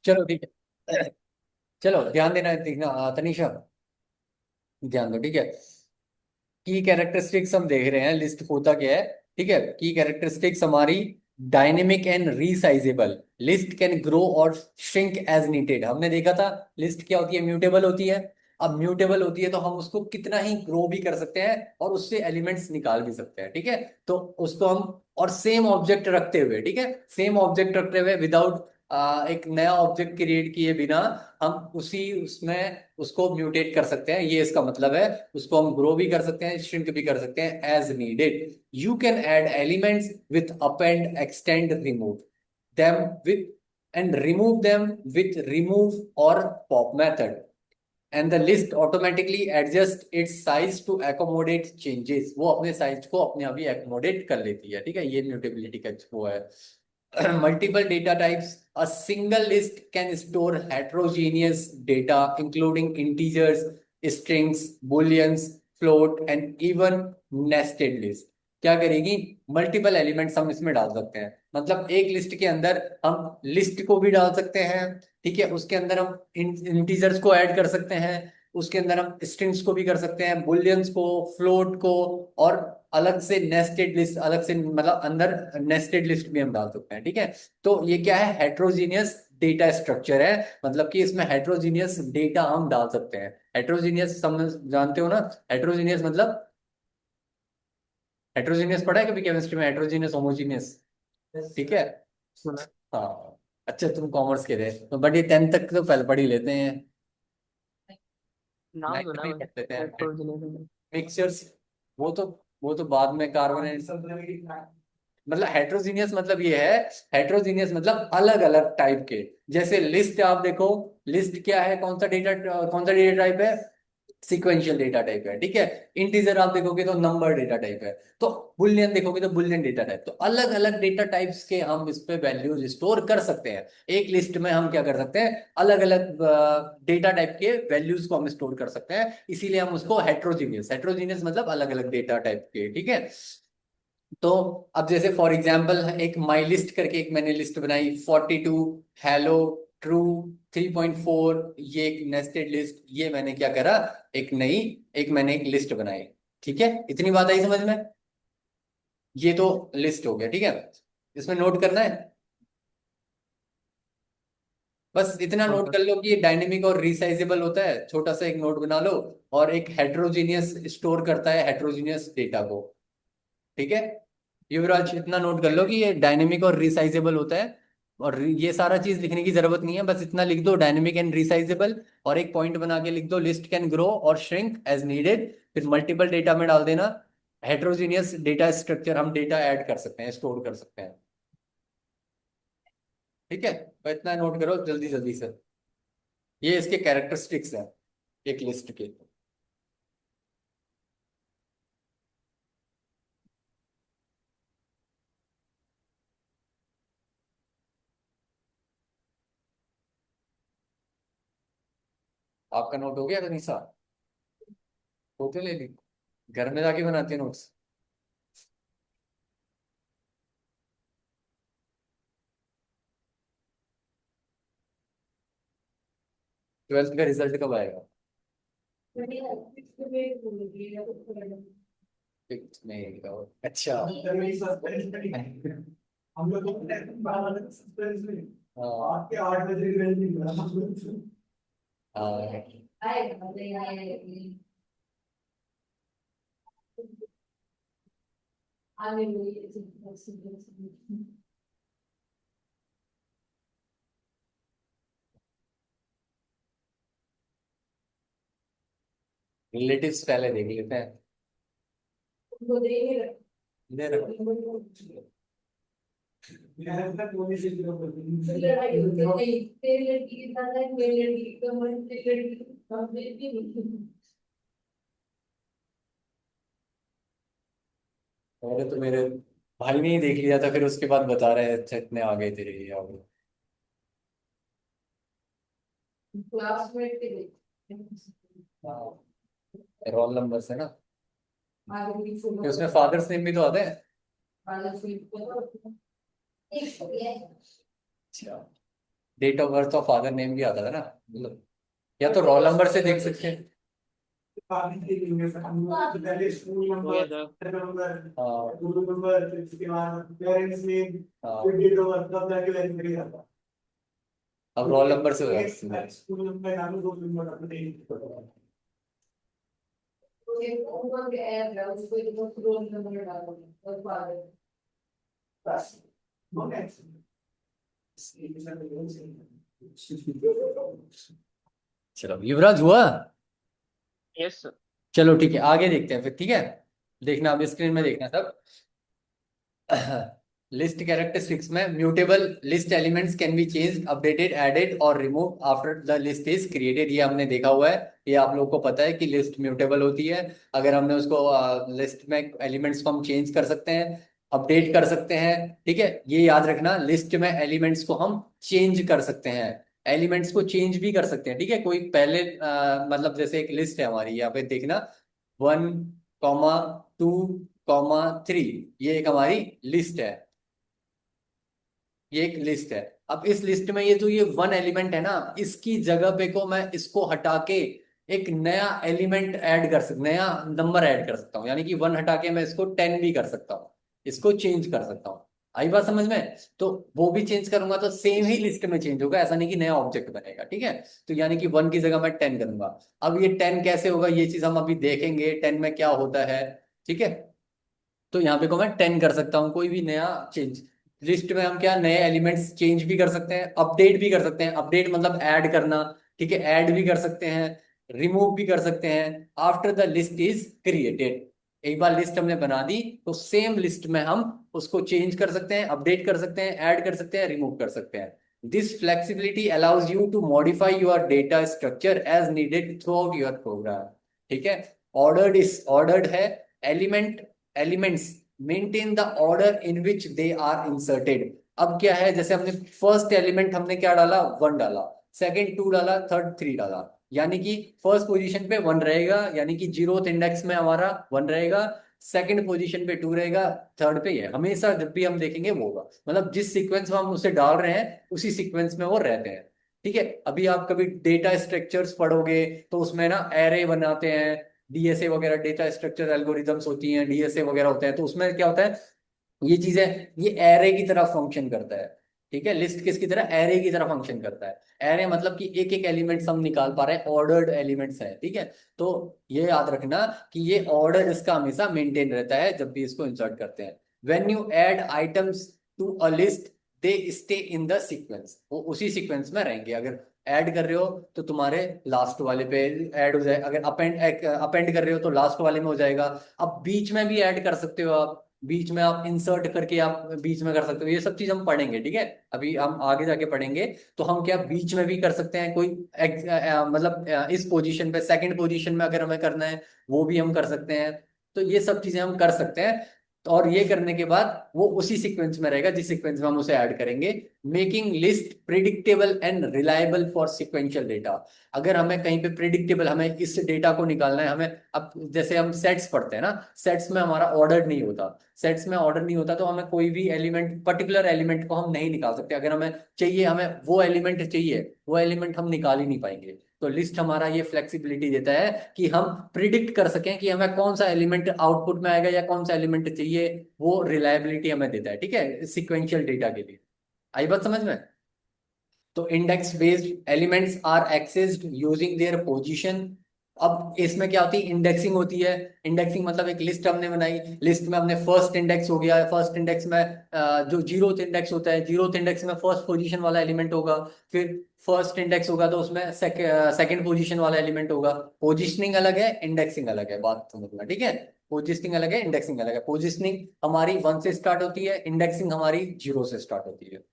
चलो ठीक है। चलो ध्यान देना, देखना तनीषा, ध्यान दो, ठीक है। की कैरेक्टरिस्टिक्स हम देख रहे हैं, लिस्ट होता क्या है। ठीक है, की कैरेक्टरिस्टिक्स हमारी dynamic and resizable. List can grow और श्रिंक एज नीडेड। हमने देखा था लिस्ट क्या होती है, म्यूटेबल होती है। अब म्यूटेबल होती है तो हम उसको कितना ही ग्रो भी कर सकते हैं और उससे एलिमेंट्स निकाल भी सकते हैं, ठीक है। तो उसको हम, और सेम ऑब्जेक्ट रखते हुए, ठीक है, सेम ऑब्जेक्ट रखते हुए विदाउट एक नया ऑब्जेक्ट क्रिएट किए बिना हम उसी उसमें उसको म्यूटेट कर सकते हैं, ये इसका मतलब है। उसको हम ग्रो भी कर सकते हैं, श्रिंक भी कर सकते हैं as needed. You can add elements with append, extend, remove them with and remove them with remove or pop method, and the list automatically adjusts its size to accommodate changes। वो अपने size को अपने आप ही accommodate कर लेती है, ठीक है, ये mutability का वो है। multiple data types, a single list can store heterogeneous data including integers, strings, booleans, float and even nested list। क्या करेगी, मल्टीपल एलिमेंट्स हम इसमें डाल सकते हैं। मतलब एक लिस्ट के अंदर हम लिस्ट को भी डाल सकते हैं, ठीक है, उसके अंदर हम इंटीजर्स को ऐड कर सकते हैं, उसके अंदर हम स्ट्रिंग्स को भी कर सकते हैं, बुलियंस को, फ्लोट को, और अलग से नेस्टेड लिस्ट, अलग से मतलब अंदर नेस्टेड लिस्ट भी हम डाल सकते हैं, ठीक है। तो ये क्या है, हेट्रोजीनियस डेटा स्ट्रक्चर है। मतलब कि इसमें हेट्रोजीनियस डेटा हम डाल सकते हैं। हेट्रोजीनियस समझ जानते हो ना, हेट्रोजीनियस मतलब, हेट्रोजीनियस पढ़ा है कभी केमिस्ट्री में, हेट्रोजीनियस होमोजीनियस, ठीक है। हाँ, अच्छा तुम कॉमर्स के थे तो, बट ये 10th तक तो पहले पढ़ ही लेते हैं, नाम 9th सुना में है ही पढ़ते थे हेट्रोजेनियस। मिक्सचर्स। वो तो वो तो बाद में कार्बन, मतलब हेट्रोजीनियस मतलब ये है, हेट्रोजीनियस मतलब अलग अलग टाइप के। जैसे लिस्ट आप देखो, लिस्ट क्या है, कौन सा डेटा टाइप है, सीक्वेंशियल डेटा टाइप है, ठीक है। इंटीजर आप देखोगे तो नंबर डेटा टाइप है। तो बुलियन देखोगे तो बुलियन डेटा टाइप। तो अलग अलग डेटा टाइप्स के हम इस पे वैल्यूज स्टोर कर सकते हैं। एक लिस्ट में हम क्या कर सकते हैं, अलग अलग डेटा टाइप के वैल्यूज को हम स्टोर कर सकते हैं, इसीलिए हम उसको हेट्रोजीनियस, हेट्रोजीनियस मतलब अलग अलग डेटा टाइप के, ठीक है। तो अब जैसे फॉर एग्जांपल एक माई लिस्ट करके एक मैंने लिस्ट बनाई, 42, हेलो, ट्रू, 3.4, ये एक नेस्टेड लिस्ट, ये मैंने क्या करा, एक नई, एक मैंने एक लिस्ट बनाई, ठीक है। इतनी बात आई समझ में, ये तो लिस्ट हो गया, ठीक है। इसमें नोट करना है, बस इतना नोट कर लो कि ये डायनेमिक और रिसाइजेबल होता है, छोटा सा एक नोट बना लो। और एक हेट्रोजीनियस स्टोर करता है हेट्रोजीनियस डेटा को, ठीक है। युवराज इतना नोट कर लो कि ये डायनेमिक और रिसाइजेबल होता है। और ये सारा चीज लिखने की जरूरत नहीं है, बस इतना लिख दो, डायनेमिक एंड रिसाइजेबल, और एक पॉइंट बना के लिख दो, लिस्ट कैन ग्रो और श्रिंक एज नीडेड। फिर मल्टीपल डेटा में डाल देना, हेट्रोजीनियस डेटा स्ट्रक्चर, हम डेटा ऐड कर सकते हैं, स्टोर कर सकते हैं, ठीक है। तो इतना नोट करो जल्दी जल्दी से, ये इसके कैरेक्टरिस्टिक्स हैं एक लिस्ट के। आपका नोट हो गया निशा, फोटो ले ली, घर में जाके बनाते हैं नोट्स। 12th का रिजल्ट कब आएगा, 6 मई का, अच्छा। हम लोग आपके 8 बजे रिलेटिव्स पहले देख लेते हैं, दे रखो। पहले तो मेरे भाई ने ही देख लिया था, फिर उसके बाद बता रहे हैं अच्छा इतने आ गए तेरे ये आ गए। हाँ, रोल नंबर से ना, कि उसमें फादर्स नेम भी तो आते हैं। अच्छा, डेट ऑफ बर्थ और फादर नेम भी आता था ना, मतलब या तो रोल नंबर से देख सकते हैं। पहले स्कूल हो गया नंबर, था। नंबर, हाँ रूल नंबर, फिर उसके बाद पेरेंट्स नेम, फिर हाँ, डेट ऑफ बर्थ, तब जाके वेरीफाई आता। अब रोल नंबर से हो जाता है। स्कूल नंबर नाम, रोल नंबर अपने। तो ये ऊपर के ऐप है उसको जो रोल नंबर डालोगे और फादर। बस नो नेक्स्ट। चलो युवराज हुआ। Yes sir. चलो ठीक है, आगे देखते हैं फिर, ठीक है। देखना अब स्क्रीन में देखना सब। लिस्ट कैरेक्टरिस्टिक्स में mutable list elements can be change, updated, added और remove after the list is created. ये हमने देखा हुआ है, ये आप लोग को पता है कि लिस्ट म्यूटेबल होती है। अगर हमने उसको लिस्ट में एलिमेंट्स को हम चेंज कर सकते हैं, अपडेट कर सकते हैं, ठीक है। ये याद रखना, लिस्ट में एलिमेंट्स को हम चेंज कर सकते हैं, एलिमेंट्स को चेंज भी कर सकते हैं, ठीक है। कोई पहले मतलब जैसे एक लिस्ट है हमारी, यहाँ पे देखना 1, 2, 3, ये एक हमारी लिस्ट है, ये एक लिस्ट है। अब इस लिस्ट में ये जो ये वन एलिमेंट है ना, इसकी जगह पे को मैं इसको हटा के एक नया एलिमेंट ऐड कर सकता, नया नंबर ऐड कर सकता हूँ, यानी कि 1 हटा के मैं इसको 10 भी कर सकता हूँ, इसको चेंज कर सकता हूँ। आई बात समझ में? तो वो भी चेंज करूंगा तो सेम ही लिस्ट में चेंज होगा, ऐसा नहीं कि नया ऑब्जेक्ट बनेगा, ठीक है। तो यानी कि 1 की जगह मैं 10 करूंगा। अब ये 10 कैसे होगा, ये चीज हम अभी देखेंगे, 10 में क्या होता है, ठीक है। तो यहाँ पे को मैं 10 कर सकता हूँ, कोई भी नया चेंज। लिस्ट में हम क्या नए एलिमेंट्स चेंज भी कर सकते हैं, अपडेट भी कर सकते हैं, अपडेट मतलब ऐड करना, ठीक है, ऐड भी कर सकते हैं, रिमूव भी कर सकते हैं after the list is created. एक बार लिस्ट हमने बना दी तो सेम लिस्ट में हम उसको चेंज कर सकते हैं, अपडेट कर सकते हैं, ऐड कर सकते हैं, रिमूव कर सकते हैं। This flexibility allows you to modify your data structure as needed throughout your program, ठीक है। ऑर्डर्ड है, element elements maintain the order in which they are inserted. अब क्या है, जैसे हमने फर्स्ट एलिमेंट हमने क्या डाला, 1 डाला, सेकंड 2 डाला, थर्ड 3 डाला, यानी कि फर्स्ट पोजीशन पे 1 रहेगा, यानी कि जीरोथ इंडेक्स में हमारा 1 रहेगा, सेकंड पोजीशन पे 2 रहेगा, थर्ड पे ये हमेशा जब भी हम देखेंगे वो होगा, मतलब जिस सीक्वेंस में हम उसे डाल रहे हैं उसी सीक्वेंस में वो रहते हैं, ठीक है। अभी आप कभी डेटा स्ट्रक्चर्स पढ़ोगे तो उसमें ना एरे बनाते हैं, डीएसए वगैरह, डेटा स्ट्रक्चर एल्गोरिदम्स होती हैं, डीएसए वगैरह होते हैं, तो उसमें क्या होता है, ये चीजें, ये एरे की तरह फंक्शन करता है, ठीक है। लिस्ट किसकी तरह, एरे की तरह फंक्शन करता है। एरे मतलब कि एक एक एलिमेंट्स हम निकाल पा रहे हैं, ऑर्डर्ड एलिमेंट्स है, ठीक है। तो ये याद रखना कि ये ऑर्डर इसका हमेशा मेंटेन रहता है जब भी इसको इंसर्ट करते हैं। When you add items to a list they stay in the sequence, वो उसी सीक्वेंस में रहेंगे। अगर ऐड कर रहे हो तो तुम्हारे लास्ट वाले पे ऐड हो जाए, अगर अपेंड कर रहे हो तो लास्ट वाले में हो जाएगा। अब बीच में भी ऐड कर सकते हो आप, बीच में आप इंसर्ट करके आप बीच में कर सकते हो, ये सब चीज हम पढ़ेंगे, ठीक है। अभी हम आगे जाके पढ़ेंगे। तो हम क्या बीच में भी कर सकते हैं, कोई मतलब इस पोजीशन पे सेकंड पोजीशन में अगर हमें करना है वो भी हम कर सकते हैं। तो ये सब चीजें हम कर सकते हैं, और ये करने के बाद वो उसी सीक्वेंस में रहेगा जिस सीक्वेंस में हम उसे ऐड करेंगे। Making list predictable and reliable for sequential data. अगर हमें कहीं पे प्रिडिक्टेबल, हमें इस डेटा को निकालना है, हमें अब जैसे हम सेट्स पढ़ते हैं ना, सेट्स में हमारा ऑर्डर नहीं होता, सेट्स में ऑर्डर नहीं होता तो हमें कोई भी एलिमेंट, पर्टिकुलर एलिमेंट को हम नहीं निकाल सकते। अगर हमें चाहिए, हमें वो एलिमेंट चाहिए, वो एलिमेंट हम निकाल ही नहीं पाएंगे। तो लिस्ट हमारा ये फ्लेक्सिबिलिटी देता है कि हम प्रिडिक्ट कर सकें कि हमें कौन सा एलिमेंट आउटपुट में आएगा या कौन सा एलिमेंट चाहिए, वो रिलायबिलिटी हमें देता है, ठीक है, सिक्वेंशियल डेटा के लिए। आई बात समझ में? तो index based elements are accessed using their position. अब इसमें क्या होती है, इंडेक्सिंग होती है। इंडेक्सिंग मतलब एक लिस्ट हमने बनाई, लिस्ट में हमने फर्स्ट इंडेक्स हो गया, फर्स्ट इंडेक्स में जो जीरोथ इंडेक्स होता है, जीरोथ इंडेक्स में फर्स्ट पोजीशन वाला एलिमेंट होगा, फिर फर्स्ट इंडेक्स होगा तो उसमें सेकंड पोजीशन वाला एलिमेंट होगा। पोजीशनिंग अलग है, इंडेक्सिंग अलग है, बात समझना, ठीक है। पोजीशनिंग अलग है, इंडेक्सिंग अलग है। पोजीशनिंग हमारी 1 से स्टार्ट होती है, इंडेक्सिंग हमारी 0 से स्टार्ट होती है,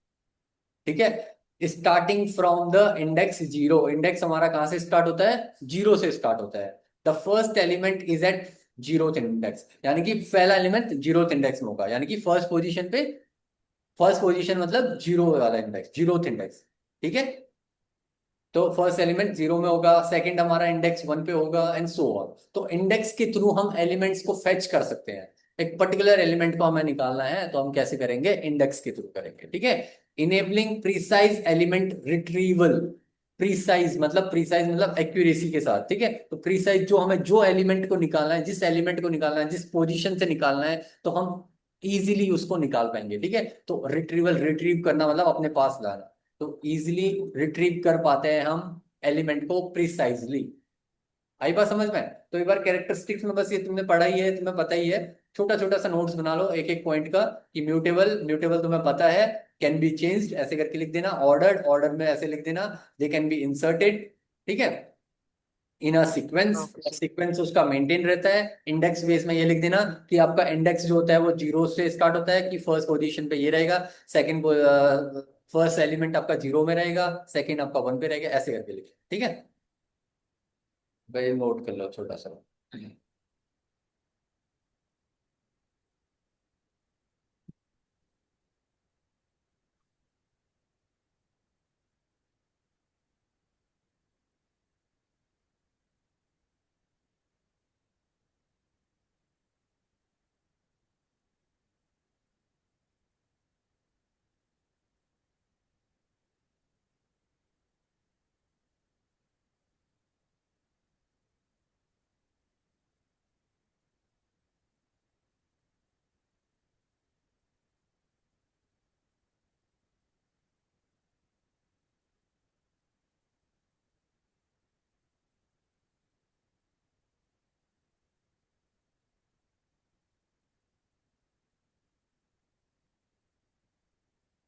ठीक है। Starting from the index 0, index हमारा कहां से स्टार्ट होता है, 0 से स्टार्ट होता है। The first element is at zeroth index, यानी कि पहला एलिमेंट जीरोथ इंडेक्स में होगा, यानी कि फर्स्ट पोजीशन पे, फर्स्ट पोजीशन मतलब 0 वाला इंडेक्स, जीरोथ इंडेक्स, ठीक है। तो फर्स्ट एलिमेंट 0 में होगा, सेकंड हमारा इंडेक्स 1 पे होगा, एंड सो ऑन। तो इंडेक्स के थ्रू हम एलिमेंट्स को फेच कर सकते हैं। एक पर्टिकुलर एलिमेंट को हमें निकालना है तो हम कैसे करेंगे, इंडेक्स के थ्रू करेंगे, ठीक है। Enabling precise element retrieval. Precise मतलब एक्यूरेसी के साथ, ठीक है। तो प्रिसाइज जो हमें जो एलिमेंट को निकालना है, जिस एलिमेंट को निकालना है, जिस पोजीशन से निकालना है, तो हम इजीली उसको निकाल पाएंगे, ठीक है। तो रिट्रीव करना मतलब अपने पास लाना। तो इजीली रिट्रीव कर पाते हैं हम एलिमेंट को प्रिसाइजली। आई बात समझ में? तो एक बार कैरेक्टरिस्टिक्स में बस ये तुमने पढ़ा ही है, तुम्हें पता ही है। छोटा छोटा सा नोट्स बना लो एक एक पॉइंट का, कि म्यूटेबल म्यूटेबल तुम्हें पता है, कैन बी चेंज्ड ऐसे करके लिख देना, ऑर्डर्ड ऑर्डर में ऐसे लिख देना, दे कैन बी इंसर्टेड, ठीक है, in a sequence, okay sir. Sequence उसका मेंटेन रहता है। इंडेक्स बेस में ये लिख देना कि आपका इंडेक्स जो होता है वो जीरो से स्टार्ट होता है, कि फर्स्ट पोजीशन पे ये रहेगा, सेकंड फर्स्ट एलिमेंट आपका जीरो में रहेगा, सेकंड आपका वन पे रहेगा, ऐसे करके लिख, ठीक है भाई। नोट कर लो छोटा सा।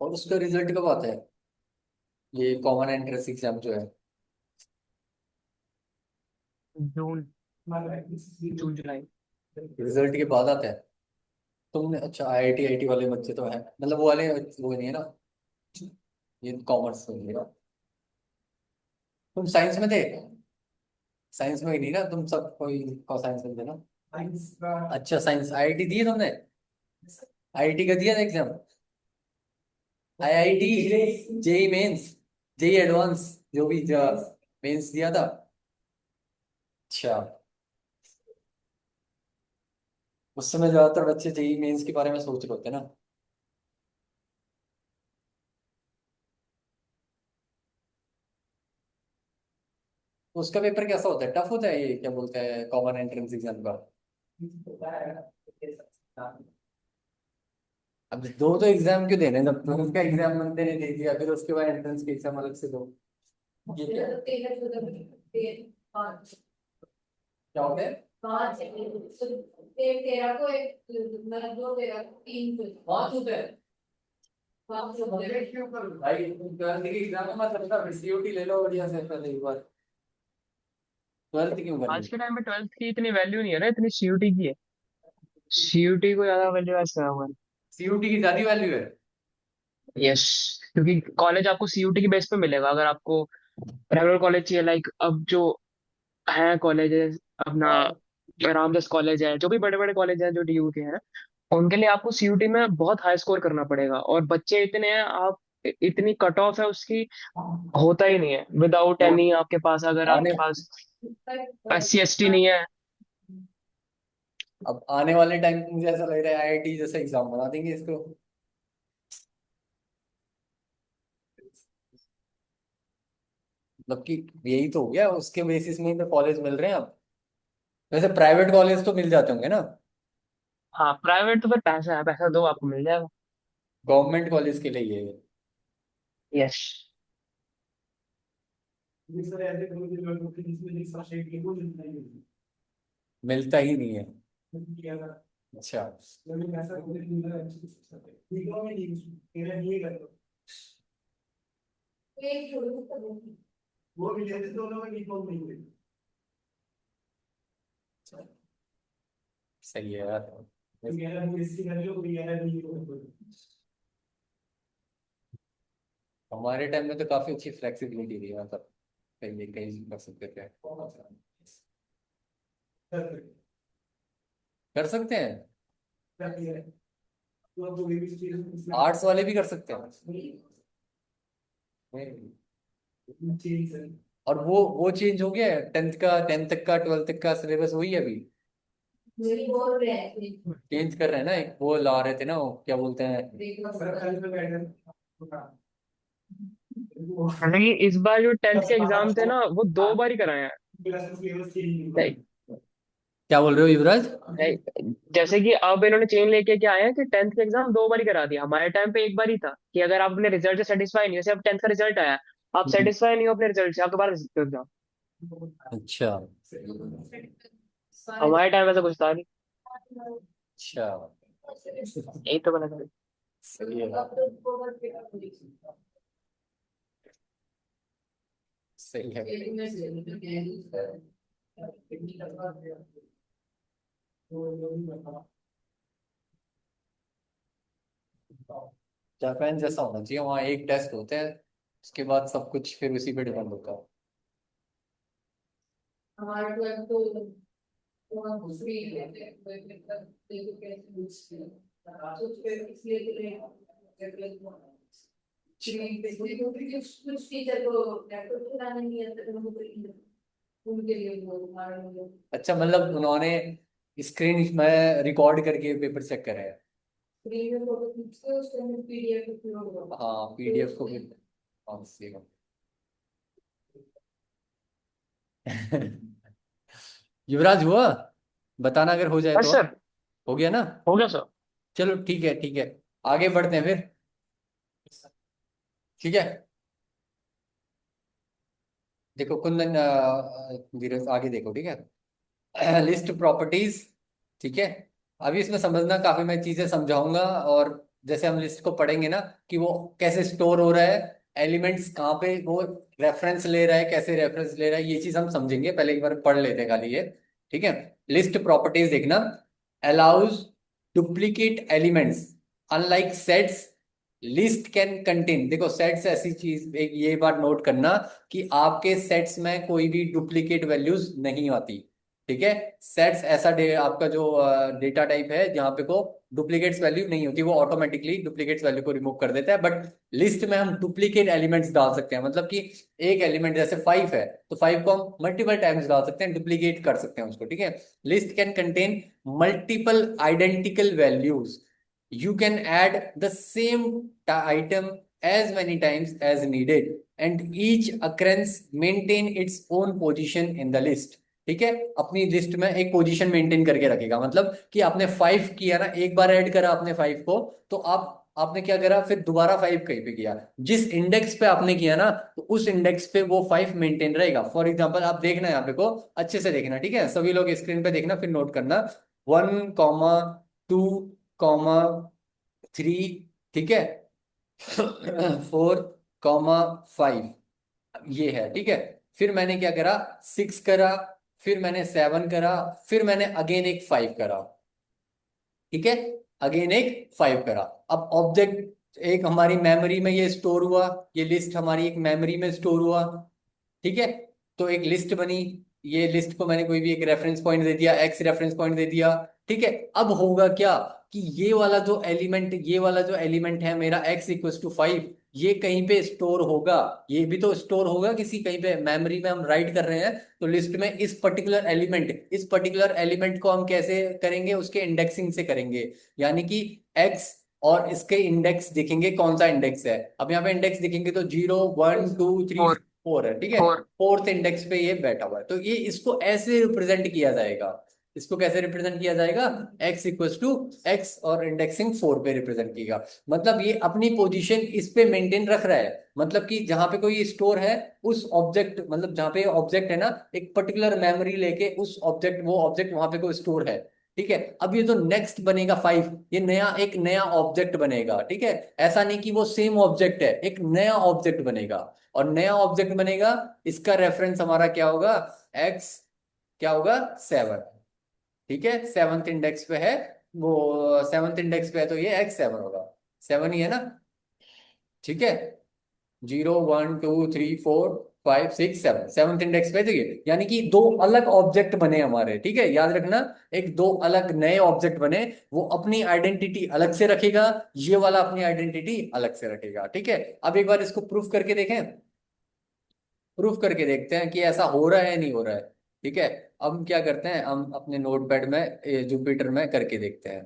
और उसका रिजल्ट कब आता है, ये कॉमन एंट्रेंस एग्जाम जो है? जून, जून जुलाई। रिजल्ट के बाद आता है? तुमने अच्छा, आईआईटी वाले बच्चे तो हैं, मतलब वो वाले वो नहीं है ना, ये कॉमर्स में ना? तुम साइंस में थे? साइंस में ही नहीं ना तुम सब, कोई साइंस में थे ना? अच्छा, साइंस आईआईटी दी है तुमने? आईआईटी का दिया था exam? IIT, JEE Mains, JEE advance, जो भी मेंस दिया था? अच्छा, उस समय ज्यादातर बच्चे जेई मेंस के बारे में सोच रहे होते हैं ना। तो उसका पेपर कैसा होता है, टफ होता है ये, क्या बोलते हैं, कॉमन एंट्रेंस एग्जाम का? अब दो तो एग्जाम क्यों दे रहे हैं, जब प्रूफ का एग्जाम बनते ने दे दिया, फिर उसके बाद एंट्रेंस के एग्जाम अलग से दो, ये क्या क्या होता है? तेरह को एक मतलब दो, तेरह को तीन को पांच होते हैं? पाँच होते हैं। भाई ट्वेल्थ के एग्जाम में मत रखना, सीओटी ले लो बढ़िया से पहले एक बार। ट्वेल्थ क्यों करनी? आज के टाइम में ट्वेल्थ की इतनी वैल्यू नहीं है ना, इतनी सीयूटी की है। सीयूटी को ज्यादा वैल्यू आज करा हुआ है। सीओटी की ज्यादा वैल्यू है? यस, क्योंकि कॉलेज आपको सीयूटी की बेस पे मिलेगा। अगर आपको रेगुलर कॉलेज चाहिए, लाइक अब जो है कॉलेजेस अपना, हाँ। रामदास कॉलेज है, जो भी बड़े बड़े कॉलेज हैं जो डीयू के हैं, उनके लिए आपको सीयूटी में बहुत हाई स्कोर करना पड़ेगा। और बच्चे इतने हैं, आप इतनी कट ऑफ है उसकी, होता ही नहीं है विदाउट तो एनी। आपके पास अगर आने आपके पास SC ST नहीं है। अब आने वाले टाइम में मुझे ऐसा लग रहा है आईआईटी जैसा एग्जाम बना देंगे इसको। मतलब कि यही तो हो गया, उसके बेसिस में ही तो कॉलेज मिल रहे हैं अब। वैसे प्राइवेट कॉलेज तो मिल जाते होंगे ना? हाँ, प्राइवेट तो फिर पैसा है, पैसा दो आपको मिल जाएगा। गवर्नमेंट कॉलेज के लिए ये है, यस। मिलता ही नहीं है। अच्छा। एक छोड़ो। वो भी लेते तो लोग निकल नहीं हुए। सही है यार। मेरा भी इसकी वैल्यू मेरा नहीं हो। हमारे टाइम में तो काफी अच्छी फ्लेक्सिबिलिटी थी, मतलब कहीं कहीं कर सकते थे। कर सकते हैं? आर्ट्स वाले भी कर सकते हैं? और वो चेंज हो गया है, टेंथ तक का ट्वेल्थ तक का सिलेबस वही है अभी? मेरी बोल रहे हैं। चेंज कर रहे हैं ना, एक वो ला रहे थे ना, वो क्या बोलते हैं, देखो हालांकि इस बार जो 10th के एग्जाम थे ना वो 2 बार ही कराए हैं। लाइक क्या बोल रहे हो युवराज? जैसे कि अब इन्होंने चेंज लेके क्या आए हैं कि 10th के एग्जाम 2 बार ही करा दिया। हमारे टाइम पे एक बार ही था कि अगर आप अपने रिजल्ट से सेटिस्फाई नहीं, जैसे अब 10th का रिजल्ट आया, आप सेटिस्फाई नहीं हो अपने रिजल्ट से, आप दोबारा दे सकते हो एग्जाम। अच्छा। हमारे टाइम ऐसा कुछ था नहीं। अच्छा। यही तो गलत है। सही है। सही है। जापान जैसा होना चाहिए, वहाँ एक टेस्ट होते हैं, उसके बाद सब कुछ फिर उसी पे डिपेंड होता है। हमारे ट्वेल्थ तो फ्री लेते हैं, कोई मतलब देखो कैसे बुक्स तो फिर इसलिए तो कुछ टीचर को लैपटॉप चलाने नहीं आता तो उनके लिए वो हमारे अच्छा, मतलब उन्होंने स्क्रीन में रिकॉर्ड करके पेपर चेक करे हैं। स्क्रीन में फोटो खींच के उसके पीडीएफ अपलोड होगा। हाँ, पीडीएफ को भी। हाँ, सही बात। युवराज हुआ? बताना अगर हो जाए बस तो। सर, हो गया ना? हो गया सर। चलो ठीक है, ठीक है। आगे बढ़ते हैं फिर। ठीक है। देखो कुंदन, धीरज आगे देखो, ठीक है। List properties. ठीक है। अभी इसमें समझना, काफी मैं चीजें समझाऊंगा, और जैसे हम लिस्ट को पढ़ेंगे ना कि वो कैसे स्टोर हो रहा है, एलिमेंट्स कहाँ पे वो रेफरेंस ले रहा है, कैसे रेफरेंस ले रहा है, ये चीज हम समझेंगे। पहले एक बार पढ़ लेते हैं खाली ये। ठीक है। लिस्ट प्रॉपर्टीज देखना। Allows duplicate elements unlike sets. List can contain, देखो सेट्स ऐसी चीज, एक ये बात नोट करना कि आपके सेट्स में कोई भी डुप्लीकेट वैल्यूज नहीं आती। ठीक है। सेट्स ऐसा आपका जो डेटा टाइप है जहां पे को डुप्लीकेट्स वैल्यू नहीं होती, वो ऑटोमेटिकली डुप्लीकेट्स वैल्यू को रिमूव कर देता है। बट लिस्ट में हम डुप्लीकेट एलिमेंट्स डाल सकते हैं, मतलब कि एक एलिमेंट जैसे 5 है तो 5 को हम मल्टीपल टाइम्स डाल सकते हैं, डुप्लीकेट कर सकते हैं उसको। ठीक है। List can contain multiple identical values. You can add the same item as many times as needed and each occurrence maintain its own position in the list। ठीक है। अपनी लिस्ट में एक पोजीशन मेंटेन करके रखेगा, मतलब कि आपने 5 किया ना, एक बार ऐड करा आपने 5 को, तो आपने क्या करा, फिर दोबारा 5 कहीं पे किया, जिस इंडेक्स पे आपने किया ना, तो उस इंडेक्स पे वो 5 मेंटेन रहेगा। फॉर एग्जांपल आप देखना यहाँ पे को, अच्छे से देखना, ठीक है, सभी लोग स्क्रीन पे देखना, फिर नोट करना। 1, 2, 3, ठीक है। 4, 5 ये है। ठीक है। फिर मैंने क्या करा, 6 करा, फिर मैंने 7 करा, फिर मैंने अगेन एक 5 करा। ठीक है। अगेन एक 5 करा। अब ऑब्जेक्ट एक हमारी मेमोरी में ये स्टोर हुआ, ये लिस्ट हमारी एक मेमोरी में स्टोर हुआ। ठीक है। तो एक लिस्ट बनी, ये लिस्ट को मैंने कोई भी एक रेफरेंस पॉइंट दे दिया, एक्स रेफरेंस पॉइंट दे दिया। ठीक है। अब होगा क्या कि ये वाला जो एलिमेंट है मेरा x = 5, ये कहीं पे स्टोर होगा। ये भी तो स्टोर होगा किसी कहीं पे मेमोरी में, हम राइट कर रहे हैं तो लिस्ट में इस पर्टिकुलर एलिमेंट को हम कैसे करेंगे, उसके इंडेक्सिंग से करेंगे। यानी कि x और इसके इंडेक्स दिखेंगे, कौन सा इंडेक्स है। अब यहाँ पे इंडेक्स दिखेंगे तो 0, 1, 2, 3, फोर। 4 है। ठीक है। फोर। फोर्थ इंडेक्स पे ये बैठा हुआ है, तो ये इसको ऐसे रिप्रेजेंट किया जाएगा। इसको कैसे रिप्रेजेंट किया जाएगा, x = x और इंडेक्सिंग 4 पे रिप्रेजेंट किया। मतलब ये अपनी पोजीशन इस पे मेंटेन रख रहा है, मतलब कि जहां पे कोई स्टोर है, उस ऑब्जेक्ट, मतलब जहां पे ऑब्जेक्ट है ना, एक पर्टिकुलर मेमोरी लेके उस ऑब्जेक्ट, वो ऑब्जेक्ट वहां पे कोई स्टोर है। ठीक है। अब ये जो नेक्स्ट बनेगा 5, ये एक नया ऑब्जेक्ट बनेगा। ठीक है। ऐसा नहीं कि वो सेम ऑब्जेक्ट है, एक नया ऑब्जेक्ट बनेगा। और नया ऑब्जेक्ट बनेगा, इसका रेफरेंस हमारा क्या होगा, एक्स क्या होगा, 7। ठीक है। सेवंथ इंडेक्स पे है, वो 7th इंडेक्स पे है, तो ये x7 होगा। 7 ही है ना। ठीक है। 0, 1, 2, 3, 4, 5, 6, 7 7th इंडेक्स पे, तो ये यानी कि दो अलग ऑब्जेक्ट बने हमारे। ठीक है, याद रखना, एक दो अलग नए ऑब्जेक्ट बने, वो अपनी आइडेंटिटी अलग से रखेगा, ये वाला अपनी आइडेंटिटी अलग से रखेगा। ठीक है। अब एक बार इसको प्रूफ करके देखें, प्रूफ करके देखते हैं कि ऐसा हो रहा है नहीं हो रहा है। ठीक है। अब हम क्या करते हैं, हम अपने नोटपैड में, जुपिटर में करके देखते हैं।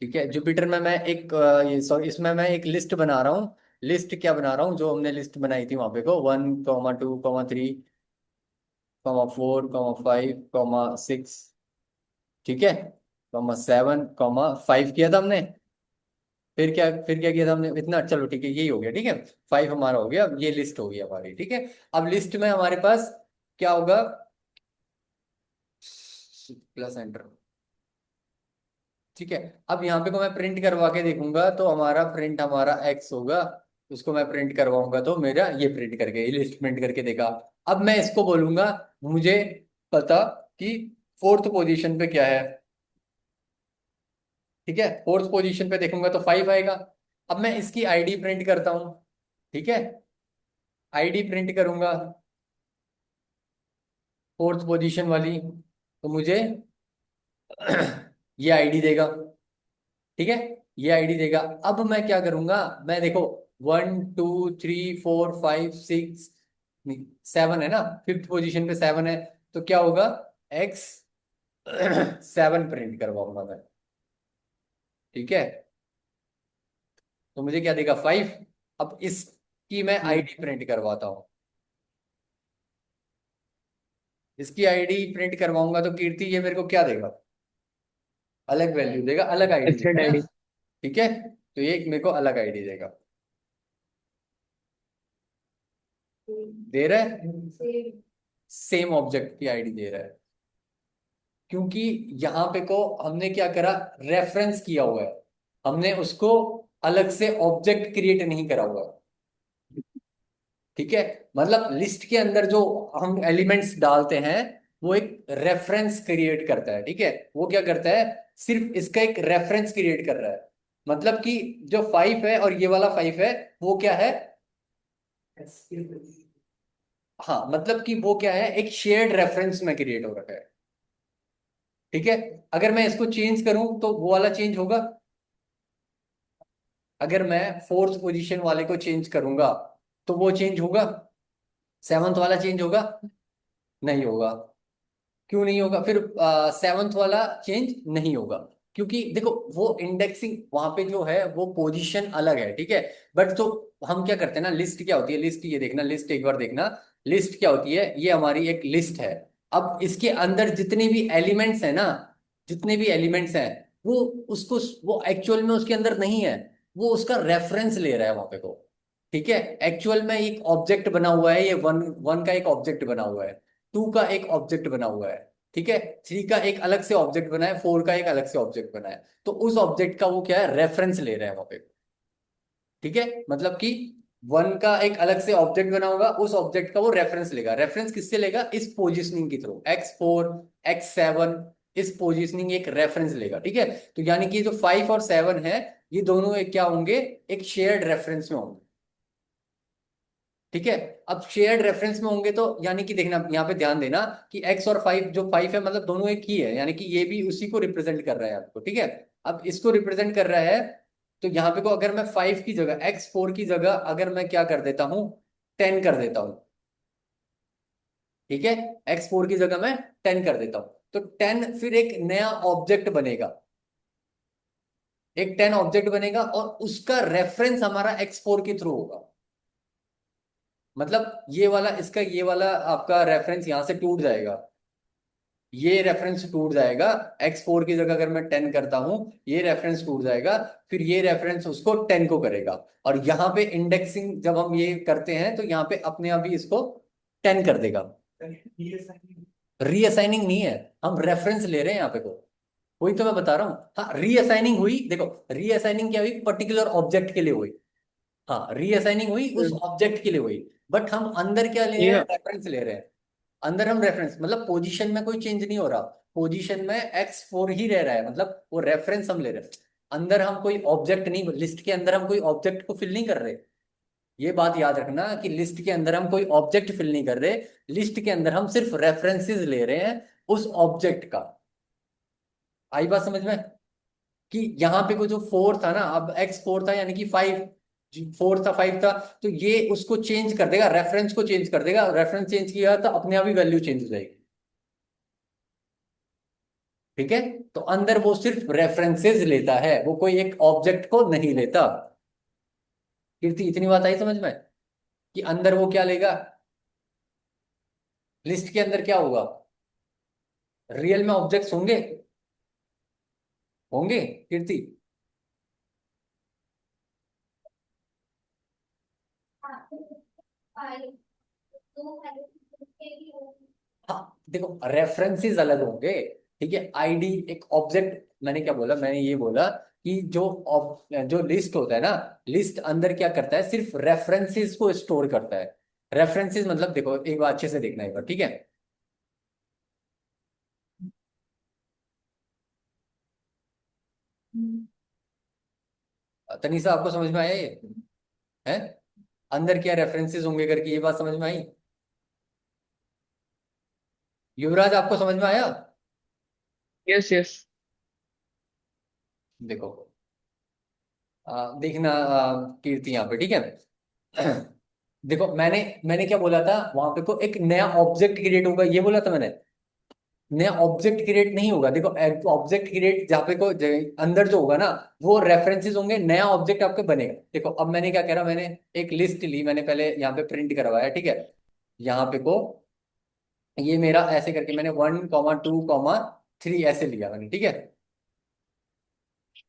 ठीक है, जुपिटर में मैं एक ये सॉरी इसमें मैं एक लिस्ट बना रहा हूँ। लिस्ट क्या बना रहा हूँ, जो हमने लिस्ट बनाई थी वहां पे को 1,2,3,4,5,6, ठीक है, ,7,5 किया था हमने। फिर क्या किया था हमने इतना, चलो ठीक है यही हो गया, ठीक है। 5 हमारा हो गया, अब ये लिस्ट हो गई हमारी, ठीक है। अब लिस्ट में हमारे पास क्या होगा, प्लस एंटर, ठीक है। अब यहाँ पे को मैं प्रिंट करवा के देखूंगा तो हमारा प्रिंट हमारा एक्स होगा। उसको मैं प्रिंट करवाऊंगा तो मेरा ये प्रिंट करके, ये लिस्ट प्रिंट करके देखा। अब मैं इसको बोलूंगा मुझे पता कि फोर्थ पोजीशन पे क्या है, ठीक है। फोर्थ पोजीशन पे देखूंगा तो 5 आएगा। अब मैं इसकी आईडी प्रिंट करता हूं, ठीक है। आईडी प्रिंट करूंगा फोर्थ पोजीशन वाली, तो मुझे ये आईडी देगा, ठीक है। ये आईडी देगा। अब मैं क्या करूंगा, मैं देखो 1, 2, 3, 4, 5, 6, 7 है ना, फिफ्थ पोजीशन पे 7 है। तो क्या होगा, एक्स 7 प्रिंट करवाऊंगा मैं, ठीक है। तो मुझे क्या देगा, 5। अब इसकी मैं आईडी प्रिंट करवाता हूँ। इसकी आईडी प्रिंट करवाऊंगा तो कीर्ति ये मेरे को क्या देगा, अलग वैल्यू देगा, अलग आईडी एक्सीडेंट देगा ना, आईडी। ठीक है। तो ये मेरे को अलग आईडी देगा, दे रहा है, सेम ऑब्जेक्ट की आईडी दे रहा है। क्योंकि यहाँ पे को हमने क्या करा, रेफरेंस किया हुआ है, हमने उसको अलग से ऑब्जेक्ट क्रिएट नहीं करा हुआ है, ठीक है। मतलब लिस्ट के अंदर जो हम एलिमेंट्स डालते हैं वो एक रेफरेंस क्रिएट करता है, ठीक है। वो क्या करता है, सिर्फ इसका एक रेफरेंस क्रिएट कर रहा है। मतलब कि जो 5 है और ये वाला 5 है, वो क्या है, हाँ मतलब कि वो क्या है, एक शेयर्ड रेफरेंस में क्रिएट हो रखा है, ठीक है। अगर मैं इसको चेंज करूं तो वो वाला चेंज होगा। अगर मैं फोर्थ पोजीशन वाले को चेंज करूंगा तो वो चेंज होगा, सेवंथ वाला चेंज होगा, नहीं होगा। क्यों नहीं होगा फिर, सेवंथ वाला चेंज नहीं होगा, क्योंकि देखो वो इंडेक्सिंग वहां पे जो है वो पोजीशन अलग है, ठीक है। बट तो हम क्या करते हैं ना, लिस्ट क्या होती है, लिस्ट ये देखना, लिस्ट एक बार देखना, लिस्ट क्या होती है, ये हमारी एक लिस्ट है। अब इसके अंदर जितने भी एलिमेंट्स हैं ना, जितने भी एलिमेंट्स हैं, वो उसको वो एक्चुअल में उसके अंदर नहीं है, वो उसका रेफरेंस ले रहा है वहां पे को, ठीक है। एक्चुअल में एक ऑब्जेक्ट बना हुआ है, ये वन वन का एक ऑब्जेक्ट बना हुआ है, 2 का एक ऑब्जेक्ट बना हुआ है, ठीक है। 3 का एक अलग से ऑब्जेक्ट बना है, 4 का एक अलग से ऑब्जेक्ट बना है। तो उस ऑब्जेक्ट का वो क्या है, रेफरेंस ले रहा है वहां पे, ठीक है। मतलब कि 1 का एक अलग से ऑब्जेक्ट बना होगा, उस ऑब्जेक्ट का वो रेफरेंस लेगा। रेफरेंस किससे लेगा, इस पोजिशनिंग के थ्रू, x4 x7, इस पोजिशनिंग एक रेफरेंस लेगा, ठीक है। तो यानी कि जो 5 और 7 है, ये दोनों एक क्या होंगे, एक शेयर्ड रेफरेंस में होंगे, ठीक है। अब शेयर्ड रेफरेंस में होंगे तो यानी कि देखना यहाँ पे ध्यान देना कि x और 5, जो 5 है मतलब दोनों एक ही है, यानी कि ये भी उसी को रिप्रेजेंट कर रहा है आपको, ठीक है। अब इसको रिप्रेजेंट कर रहा है, तो यहाँ पे को अगर मैं 5 की जगह, x4 की जगह अगर मैं क्या कर देता हूँ, 10 कर देता हूँ, ठीक है। x4 की जगह मैं 10 कर देता हूँ, तो 10 फिर एक नया ऑब्जेक्ट बनेगा, एक 10 ऑब्जेक्ट बनेगा और उसका रेफरेंस हमारा x4 के थ्रू होगा। मतलब ये वाला, इसका ये वाला आपका रेफरेंस यहां से टूट जाएगा, ये रेफरेंस टूट जाएगा। x4 की जगह अगर मैं 10 करता हूं, ये रेफरेंस टूट जाएगा, फिर ये रेफरेंस उसको 10 को करेगा। और यहाँ पे इंडेक्सिंग जब हम ये करते हैं तो यहाँ पे अपने आप ही इसको 10 कर देगा। रीअसाइनिंग नहीं है, हम रेफरेंस ले रहे हैं यहाँ पे को, वही तो मैं बता रहा हूँ। हाँ रीअसाइनिंग हुई, देखो रीअसाइनिंग क्या हुई, पर्टिकुलर ऑब्जेक्ट के लिए हुई। हाँ रीअसाइनिंग हुई उस ऑब्जेक्ट के लिए हुई, बट हम अंदर क्या ले रहे हैं, ये रेफरेंस ले रहे हैं। अंदर हम रेफरेंस मतलब पोजीशन में कोई चेंज नहीं हो रहा, पोजीशन में x4 ही रह रहा है, मतलब वो रेफरेंस हम ले रहे हैं। अंदर हम कोई ऑब्जेक्ट नहीं, लिस्ट के अंदर हम कोई ऑब्जेक्ट को फिल नहीं कर रहे। ये बात याद रखना कि लिस्ट के अंदर हम कोई ऑब्जेक्ट फिल नहीं कर रहे, लिस्ट के अंदर हम सिर्फ रेफरेंसेस ले रहे हैं उस ऑब्जेक्ट का। आई बात समझ में, कि यहाँ पे को जो 4 था ना, अब x4 था यानी कि 5, 4 था 5 था, तो ये उसको चेंज कर देगा, रेफरेंस को चेंज कर देगा। रेफरेंस चेंज किया तो अपने आप ही वैल्यू चेंज हो जाएगी। ठीक है, तो अंदर वो सिर्फ रेफरेंसेस लेता है, वो कोई एक ऑब्जेक्ट को नहीं लेता। कीर्ति इतनी बात आई समझ में कि अंदर वो क्या लेगा, लिस्ट के अंदर क्या होगा, रियल में ऑब्जेक्ट्स होंगे, होंगे कीर्ति? हाँ देखो, रेफरेंसेस अलग होंगे, ठीक है। आईडी एक ऑब्जेक्ट, मैंने क्या बोला, मैंने ये बोला कि जो लिस्ट होता है ना, लिस्ट अंदर क्या करता है, सिर्फ रेफरेंसेस को स्टोर करता है। रेफरेंसेस मतलब देखो, एक बार अच्छे से देखना एक बार, ठीक है। तनीषा आपको समझ में आया ये है, अंदर क्या रेफरेंसेस होंगे करके, ये बात समझ में आई? युवराज आपको समझ में आया? Yes yes. देखो, देखना कीर्ति यहाँ पे, ठीक है। देखो, मैंने मैंने क्या बोला था, वहां पे को एक नया ऑब्जेक्ट क्रिएट होगा, ये बोला था मैंने। नया ऑब्जेक्ट क्रिएट नहीं होगा, देखो ऑब्जेक्ट क्रिएट जहाँ पे को अंदर जो होगा ना, वो रेफरेंसेस होंगे, नया ऑब्जेक्ट आपके बनेगा। देखो अब मैंने क्या करा, मैंने एक लिस्ट ली, मैंने पहले यहाँ पे प्रिंट करवाया, ठीक है। यहाँ पे को ये मेरा ऐसे करके मैंने 1, 2, 3 ऐसे लिया मैंने, ठीक है।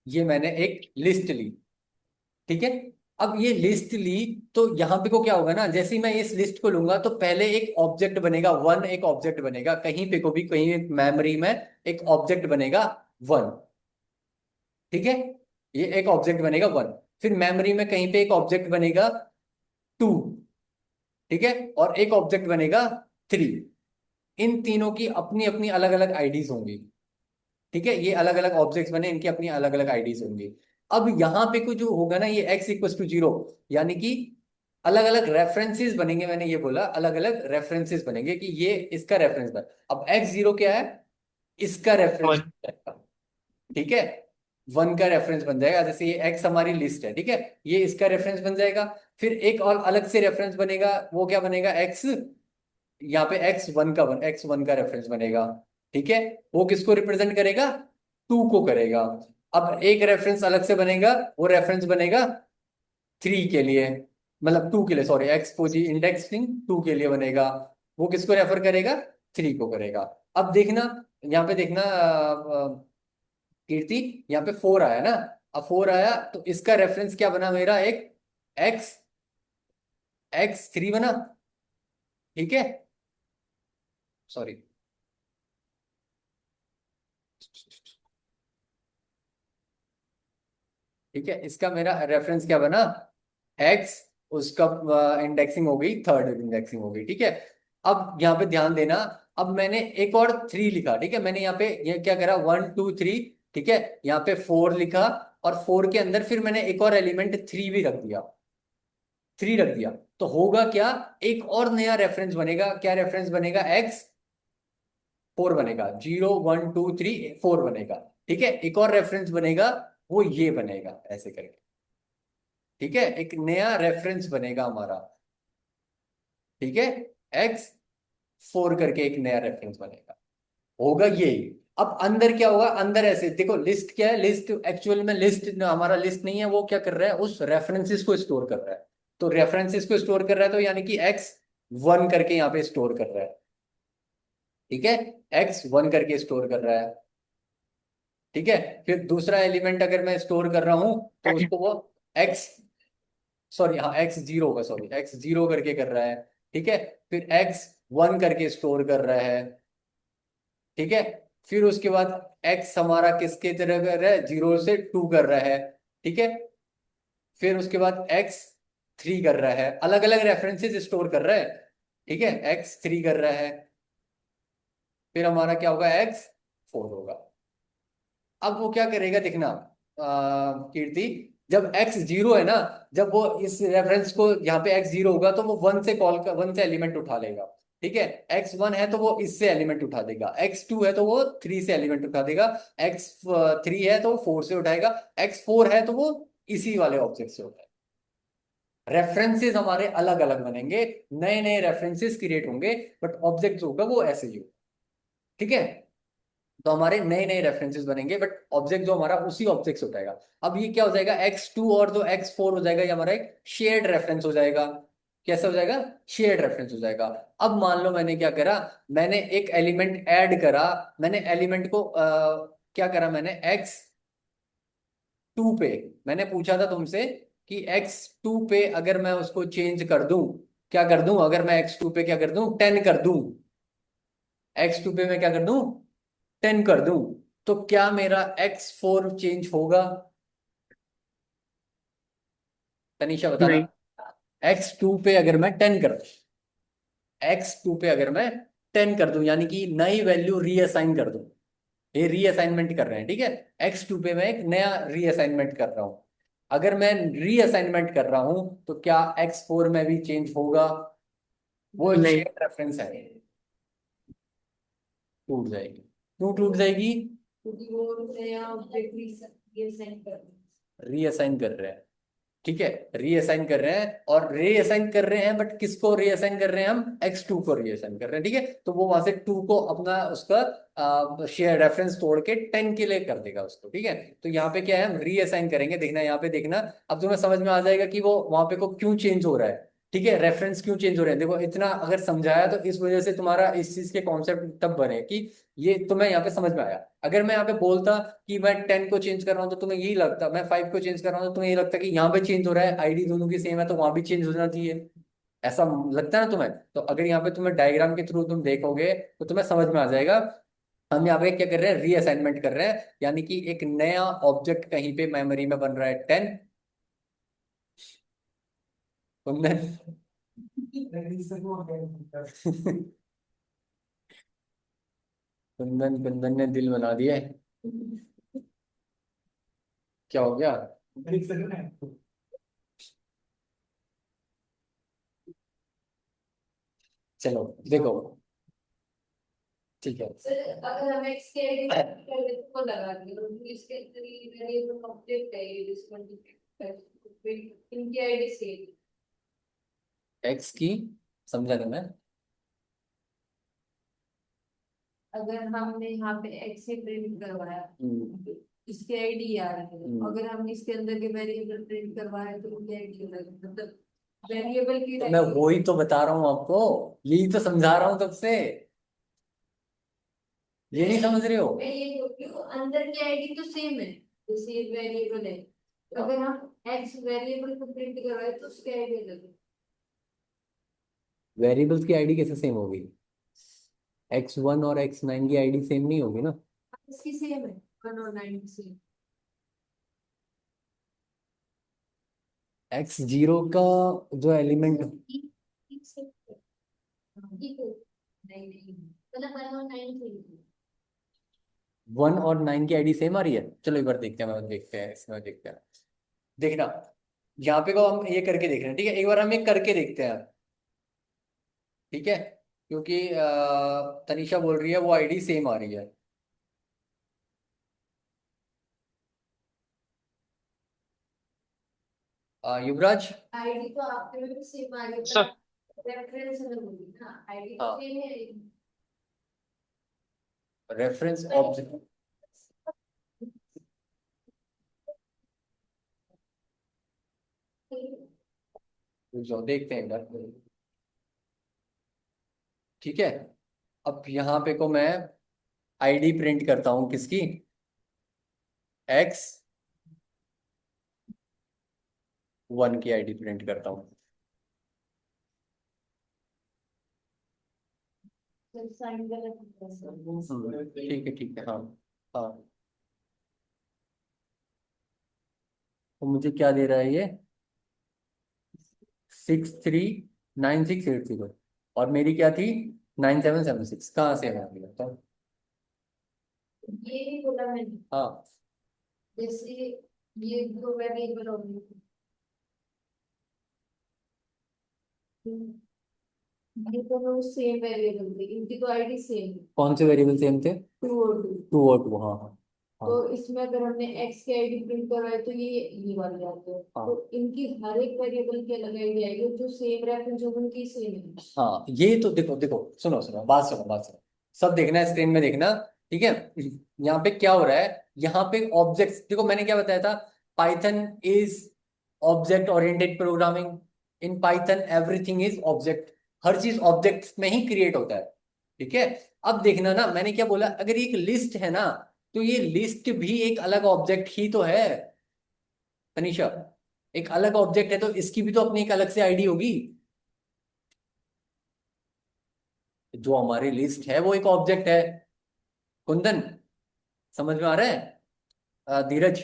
ये मैंने एक लिस्ट ली, ठीक है। अब ये लिस्ट ली, तो यहाँ पे को क्या होगा ना, जैसे ही मैं इस लिस्ट को लूंगा तो पहले एक ऑब्जेक्ट बनेगा वन, एक ऑब्जेक्ट बनेगा कहीं पे को भी, कहीं मेमोरी में एक ऑब्जेक्ट बनेगा वन, ठीक है। ये एक ऑब्जेक्ट बनेगा वन, फिर मेमोरी में कहीं पे एक ऑब्जेक्ट बनेगा टू, ठीक है, और एक ऑब्जेक्ट बनेगा थ्री। इन तीनों की अपनी अपनी अलग अलग आईडीज होंगी, ठीक है। ये अलग अलग ऑब्जेक्ट्स बने, इनकी अपनी अलग अलग आईडीज होंगी। अब यहाँ पे कुछ जो होगा ना, ये x = 0, यानी कि अलग अलग रेफरेंसेस बनेंगे, मैंने ये बोला अलग अलग रेफरेंसेस बनेंगे कि ये इसका रेफरेंस बन। अब x0 क्या है, इसका रेफरेंस, वन। ठीक है, वन का रेफरेंस बन जाएगा। जैसे ये x हमारी लिस्ट है, ठीक है, ये इसका रेफरेंस बन जाएगा। फिर एक और अलग से रेफरेंस बनेगा, वो क्या बनेगा, x, यहाँ पे x1 का रेफरेंस बनेगा, ठीक है। वो किसको रिप्रेजेंट करेगा, टू को करेगा। अब एक रेफरेंस अलग से बनेगा, वो रेफरेंस बनेगा थ्री के लिए, मतलब टू के लिए, सॉरी, एक्स को जी इंडेक्सिंग टू के लिए बनेगा। वो किसको रेफर करेगा, थ्री को करेगा। अब देखना, यहाँ पे देखना कीर्ति, यहाँ पे फोर आया ना। अब फोर आया तो इसका रेफरेंस क्या बना मेरा, एक एक्स, x3 बना, ठीक है, सॉरी, ठीक है, इसका मेरा रेफरेंस क्या बना, एक्स, उसका इंडेक्सिंग हो गई, थर्ड इंडेक्सिंग हो गई, ठीक है। अब यहाँ पे ध्यान देना, अब मैंने एक और थ्री लिखा, ठीक है, मैंने यहाँ पे ये क्या करा, 1, 2, 3, ठीक है, यहाँ पे फोर लिखा, और फोर के अंदर फिर मैंने एक और एलिमेंट थ्री भी रख दिया, थ्री रख दिया। तो होगा क्या, एक और नया रेफरेंस बनेगा, क्या रेफरेंस बनेगा, x4 बनेगा, 0, 1, 2, 3, 4 बनेगा, ठीक है। एक और रेफरेंस बनेगा, वो ये बनेगा ऐसे करके, ठीक है, एक नया रेफरेंस बनेगा हमारा, ठीक है। x4 करके एक नया रेफरेंस बनेगा, होगा ये। अब अंदर क्या होगा, अंदर ऐसे देखो, लिस्ट क्या है, लिस्ट एक्चुअल में लिस्ट हमारा लिस्ट नहीं है, वो क्या कर रहा है, उस रेफरेंसेस को स्टोर कर रहा है। तो रेफरेंसेस को स्टोर कर रहा है, तो यानी कि x1 करके यहाँ पे स्टोर कर रहा है, ठीक है, x1 करके स्टोर कर रहा है, ठीक है। फिर दूसरा एलिमेंट अगर मैं स्टोर कर रहा हूं, तो उसको वो x, सॉरी हाँ, x0 होगा, सॉरी, x0 करके कर रहा है, ठीक है। फिर x1 करके स्टोर कर रहा है, ठीक है। फिर उसके बाद x हमारा किसके तरह कर रहा है, 0 से 2 कर रहा है, ठीक है। फिर उसके बाद x3 कर रहा है, अलग अलग रेफरेंसेस स्टोर कर रहा है, ठीक है, x3 कर रहा है। फिर हमारा क्या होगा, x4 होगा। अब वो क्या करेगा देखना, कीर्ति, जब x0 है ना, जब वो इस रेफरेंस को यहाँ पे x0 होगा, तो वो वन से कॉल कर, वन से एलिमेंट उठा लेगा, ठीक है। x1 है तो वो इससे एलिमेंट उठा देगा, x2 है तो वो थ्री से एलिमेंट उठा देगा, x3 है तो वो फोर से उठाएगा, x4 है तो वो इसी वाले ऑब्जेक्ट से उठाएगा। रेफरेंसेस हमारे अलग अलग बनेंगे, नए नए रेफरेंसेस क्रिएट होंगे, बट ऑब्जेक्ट जो होगा वो ऐसे ही होगा, ठीक है। तो हमारे नए नए रेफरेंसेस बनेंगे, बट ऑब्जेक्ट जो हमारा उसी ऑब्जेक्ट से उठाएगा। अब ये क्या हो जाएगा, x2 और जो x4 हो जाएगा, ये हमारा एक शेयर्ड रेफरेंस हो जाएगा। कैसा हो जाएगा, शेयर्ड रेफरेंस हो जाएगा। अब मान लो मैंने क्या करा, मैंने एक एलिमेंट ऐड करा, मैंने एलिमेंट को क्या करा, मैंने x2 पे, मैंने पूछा था तुमसे कि x2 पे अगर मैं उसको चेंज कर दूं, क्या कर दूं, अगर मैं x2 पे क्या कर दूं, 10 कर दूं, x2 पे मैं क्या कर दूं, 10 कर दूं, तो क्या मेरा x4 चेंज होगा? तनीषा बताना। नहीं। x2 पे अगर मैं 10 कर दूं, x2 पे अगर मैं 10 कर दूं, यानी कि नई वैल्यू रीअसाइन कर दूं, ये रीअसाइनमेंट कर रहे हैं, ठीक है। x2 पे मैं एक नया रीअसाइनमेंट कर रहा हूं, अगर मैं रीअसाइनमेंट कर रहा हूं तो क्या x4 में भी चेंज होगा? वो एक नहीं। शेयर रेफरेंस है, टूट जाएगी। क्यों टूट जाएगी? क्योंकि वो नया ऑब्जेक्ट ये सेंड कर रहे हैं। रीअसाइन कर रहे हैं, ठीक है, रीअसाइन कर रहे हैं, और रीअसाइन कर रहे हैं, बट किसको रीअसाइन कर रहे हैं, हम x2 को रीअसाइन कर रहे हैं, ठीक है। तो वो वहां से 2 को अपना उसका शेयर रेफरेंस तोड़ के 10 के लिए कर देगा उसको, ठीक है। तो यहाँ पे क्या है, हम रीअसाइन करेंगे, देखना यहाँ पे, देखना अब तुम्हें समझ में आ जाएगा कि वो वहां पे को क्यों चेंज हो रहा है, ठीक है, रेफरेंस क्यों चेंज हो रहे हैं। देखो इतना अगर समझाया तो इस वजह से तुम्हारा इस चीज के कॉन्सेप्ट तब बने कि ये तुम्हें यहाँ पे समझ में आया। अगर मैं यहाँ पे बोलता कि मैं 10 को चेंज कर रहा हूँ तो तुम्हें यही लगता, मैं 5 को चेंज कर रहा हूँ तो तुम्हें यही लगता कि यहाँ पे चेंज हो रहा है, आईडी दोनों की सेम है तो वहां भी चेंज होना चाहिए, ऐसा लगता है ना तुम्हें। तो अगर यहाँ पे तुम्हें डायग्राम के थ्रू तुम देखोगे तो तुम्हें समझ में आ जाएगा। हम यहाँ पे क्या कर रहे हैं, रीअसाइनमेंट कर रहे हैं, यानी कि एक नया ऑब्जेक्ट कहीं पे मेमोरी में बन रहा है 10। कुंदन कुंदन कुंदन ने दिल बना दिए, क्या हो गया? चलो देखो, ठीक है। सर अगर हम एक्स के आईडी कर देते तो लगा दिया तो इसके अंदर ये वेरिएबल ऑब्जेक्ट है, ये डिस्काउंट इनकी आईडी सेम। एक्स की, समझा नहीं मैं। अगर हमने यहाँ पे एक्स से प्रिंट करवाया हम्म, इसकी आईडी आ रही है, हम्म। अगर हम इसके अंदर के वेरिएबल प्रिंट करवाए तो उनकी आईडी अलग है। मतलब वेरिएबल की तो मैं वही तो बता रहा हूँ आपको, यही तो समझा रहा हूँ तब से, ये नहीं समझ रहे हो? मैं ये बोल रही हूँ अंदर की आईडी तो सेम है, जैसे वेरिएबल है, तो अगर हम एक्स वेरिएबल को प्रिंट करवाए तो उसकी आईडी अलग है। वेरिएबल्स की आईडी कैसे सेम होगी? x1 और x9 की आईडी सेम नहीं होगी ना। इसकी सेम है 1 और 9 सेम। x0 का जो एलिमेंट, नहीं नहीं मतलब 1 और 9 सेम। 1 और 9 की आईडी सेम आ रही है, चलो एक बार देखते हैं, मैं देखते हैं इसमें, देखते हैं। देखना, यहाँ पे को हम ये करके देख रहे हैं, ठीक है, एक बार हम ये करके देखते हैं, ठीक है, क्योंकि तनीषा बोल रही है वो आईडी सेम आ रही है। युवराज। आईडी तो आपके में भी सेम आ गई सर। पर रेफरेंस अलग होगी ना, आईडी तो हाँ, सेम है। रेफरेंस ऑब्जेक्ट, जो देखते हैं एक बार, ठीक है। अब यहाँ पे को मैं आईडी प्रिंट करता हूँ किसकी, x1 की आईडी प्रिंट करता हूँ। साइन गलत है ठीक है, ठीक है, हाँ, हाँ। तो मुझे क्या दे रहा है ये, 639680, और मेरी क्या थी, 9776, कहाँ से है अभी तो? ये भी बोला मैंने, हाँ, जैसे ये दो वेरिएबल होंगे, ये दोनों सेम वेरिएबल थे, इनकी तो आईडी सेम है कौन से वेरिएबल सेम थे? 2 और 2। 2 और 2, हाँ, हाँ, तो हाँ, इसमें अगर हमने एक्स की आईडी प्रिंट करवाई तो ये वाली आती है, हाँ, तो इनकी हर एक वेरिएबल की अलग आईडी आएगी, जो सेम रेफरेंस होगी उनकी सेम है। हाँ। ये तो देखो देखो, सुनो सुनो, बात सुनो, बात सुनो, सब देखना है स्क्रीन में देखना, ठीक है। यहाँ पे क्या हो रहा है, यहाँ पे ऑब्जेक्ट्स, देखो मैंने क्या बताया था, Python is object oriented programming. In Python everything is object, हर चीज ऑब्जेक्ट्स में ही क्रिएट होता है। ठीक है। अब देखना ना, मैंने क्या बोला, अगर एक लिस्ट है ना, तो ये लिस्ट भी एक अलग ऑब्जेक्ट ही तो है तनीषा। एक अलग ऑब्जेक्ट है तो इसकी भी तो अपनी एक अलग से आईडी होगी। जो हमारी लिस्ट है वो एक ऑब्जेक्ट है। कुंदन, समझ में आ रहा है? धीरज,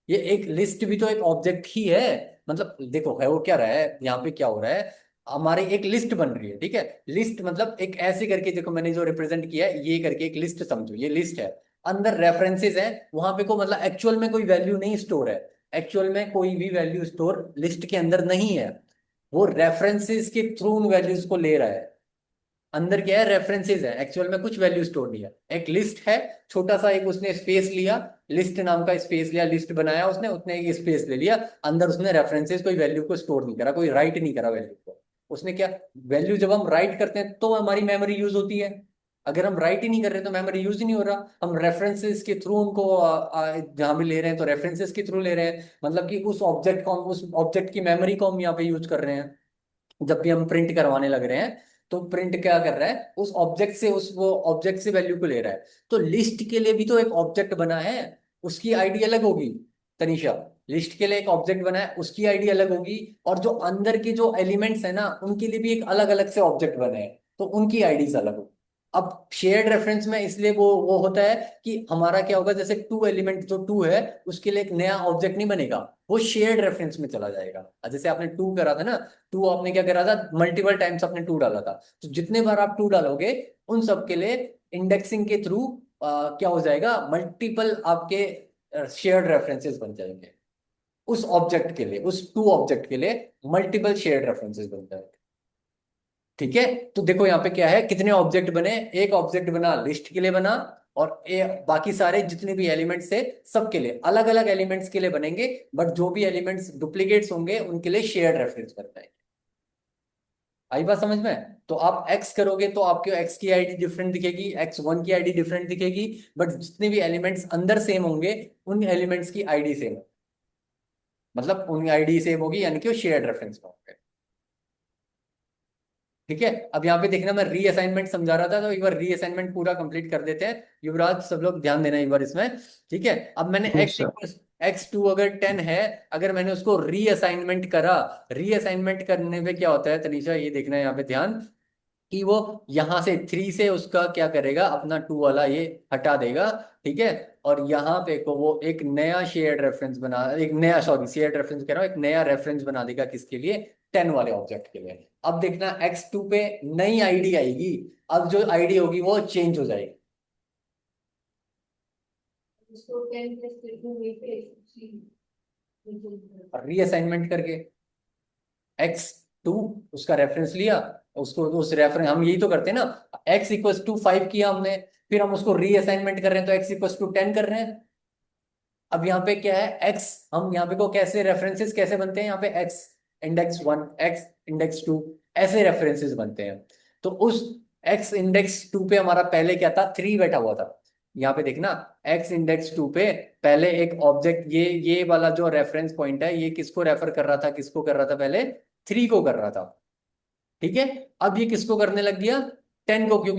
ये एक लिस्ट भी तो एक ऑब्जेक्ट ही है। मतलब देखो है वो क्या रहा है, यहाँ पे क्या हो रहा है, हमारी एक लिस्ट बन रही है। ठीक है। लिस्ट मतलब एक ऐसे करके, देखो मैंने जो रिप्रेजेंट किया है ये करके एक लिस्ट समझो, ये लिस्ट है, अंदर रेफरेंसेस है, वहां पे को मतलब एक्चुअल में कोई वैल्यू नहीं स्टोर है। एक्चुअल में कोई भी वैल्यू स्टोर लिस्ट के अंदर नहीं है, वो रेफरेंसेस के थ्रू उन वैल्यूज को ले रहा है। अंदर क्या है, रेफरेंसेस है, एक्चुअल में कुछ वैल्यू स्टोर नहीं है। एक लिस्ट है, छोटा सा एक उसने स्पेस लिया, लिस्ट नाम का स्पेस लिया, लिस्ट बनाया उसने, उसने एक स्पेस ले लिया, अंदर उसने रेफरेंसेस, कोई वैल्यू को स्टोर नहीं करा, कोई राइट नहीं करा वैल्यू को। उसने क्या, वैल्यू जब हम राइट करते हैं तो हमारी मेमोरी यूज होती है, अगर हम राइट ही नहीं कर रहे तो मेमोरी यूज ही नहीं हो रहा। हम रेफरेंसेस के थ्रू उनको जहां भी ले रहे हैं तो रेफरेंसेस के थ्रू ले रहे हैं, मतलब कि उस ऑब्जेक्ट की मेमोरी को हम यहाँ पे यूज कर रहे हैं। जब भी हम प्रिंट करवाने लग रहे हैं तो प्रिंट क्या कर रहा है, उस ऑब्जेक्ट से, उस वो ऑब्जेक्ट से वैल्यू को ले रहा है। तो लिस्ट के लिए भी तो एक ऑब्जेक्ट बना है, उसकी आईडी अलग होगी तनीषा। लिस्ट के लिए एक ऑब्जेक्ट बना है, उसकी आईडी अलग होगी, और जो अंदर के जो एलिमेंट्स है ना उनके लिए भी एक अलग अलग से ऑब्जेक्ट बने हैं, तो उनकी आईडीज अलग होगी। अब शेयर्ड रेफरेंस में इसलिए वो होता है कि हमारा क्या होगा, जैसे टू एलिमेंट जो टू है उसके लिए एक नया ऑब्जेक्ट नहीं बनेगा, वो शेयर्ड रेफरेंस में चला जाएगा। जैसे आपने टू करा था ना, टू आपने क्या करा था, मल्टीपल टाइम्स आपने टू डाला था, तो जितने बार आप टू डालोगे उन सब के लिए इंडेक्सिंग के थ्रू क्या हो जाएगा, मल्टीपल आपके शेयर्ड रेफरेंसेस बन जाएंगे। उस ऑब्जेक्ट के लिए, उस टू ऑब्जेक्ट के लिए मल्टीपल शेयर्ड रेफरेंसेस बन जाएंगे। ठीक है। तो देखो यहाँ पे क्या है, कितने ऑब्जेक्ट बने, एक ऑब्जेक्ट बना लिस्ट के लिए बना, और बाकी सारे जितने भी एलिमेंट्स है सबके लिए, अलग अलग एलिमेंट्स के लिए बनेंगे, बट जो भी एलिमेंट्स डुप्लीकेट्स होंगे उनके लिए शेयर्ड रेफरेंस बनता है। आई बात समझ में? तो आप एक्स करोगे तो आपके एक्स की आईडी डिफरेंट दिखेगी, एक्स वन की आईडी डिफरेंट दिखेगी, बट जितने भी एलिमेंट्स अंदर सेम होंगे उन एलिमेंट्स की आईडी सेम, मतलब उनकी आईडी सेम होगी, यानी कि वो शेयर्ड रेफरेंस में होंगे। ठीक है। अब यहाँ पे देखना, मैं रीअसाइनमेंट समझा रहा था, तो एक बार रीअसाइनमेंट पूरा कंप्लीट कर देते हैं। युवराज, सब लोग ध्यान देना एक बार इसमें। ठीक है। अब मैंने यस सर। एक्स टू अगर 10 है, अगर मैंने उसको रीअसाइनमेंट करा, रीअसाइनमेंट करने पे क्या होता है तनीषा, ये देखना है यहाँ पे ध्यान, कि वो यहां से 3 से उसका क्या करेगा, अपना 2 वाला ये हटा देगा। ठीक है। और यहाँ पे को वो एक नया शेयर्ड रेफरेंस बना, एक नया, सॉरी शेयर्ड रेफरेंस कह रहा हूँ, एक नया रेफरेंस बना देगा, किसके लिए, 10 वाले ऑब्जेक्ट के लिए। अब देखना x2 पे नई आईडी आएगी, अब जो आईडी होगी वो चेंज हो जाएगी, उसको 10 प्लस 2 में पे रीअसाइनमेंट करके x2 उसका रेफरेंस लिया, उसको उस रेफरेंस, हम यही तो करते हैं ना, x = 5 किया हमने, फिर हम उसको रीअसाइनमेंट कर रहे हैं तो x = 10 कर रहे हैं। अब यहाँ पे क्या है, x, हम यहाँ पे को कैसे रेफरेंसेस कैसे बनते हैं, यहाँ पे x इंडेक्स 1, x इंडेक्स 2, ऐसे रेफरेंसेस बनते हैं। तो उस x इंडेक्स 2 पे हमारा पहले क्या था, 3 बैठा हुआ था। यहाँ पे देखना, x इंडेक्स 2 पे पहले एक ऑब्जेक्ट, ये वाला जो रेफरेंस पॉइंट है, ये किसको रेफर कर रहा था, किसको कर रहा था, पहले 3 को कर रहा था। ठीक है। अब ये किसको करने लग गया, 10 को, क्योंकि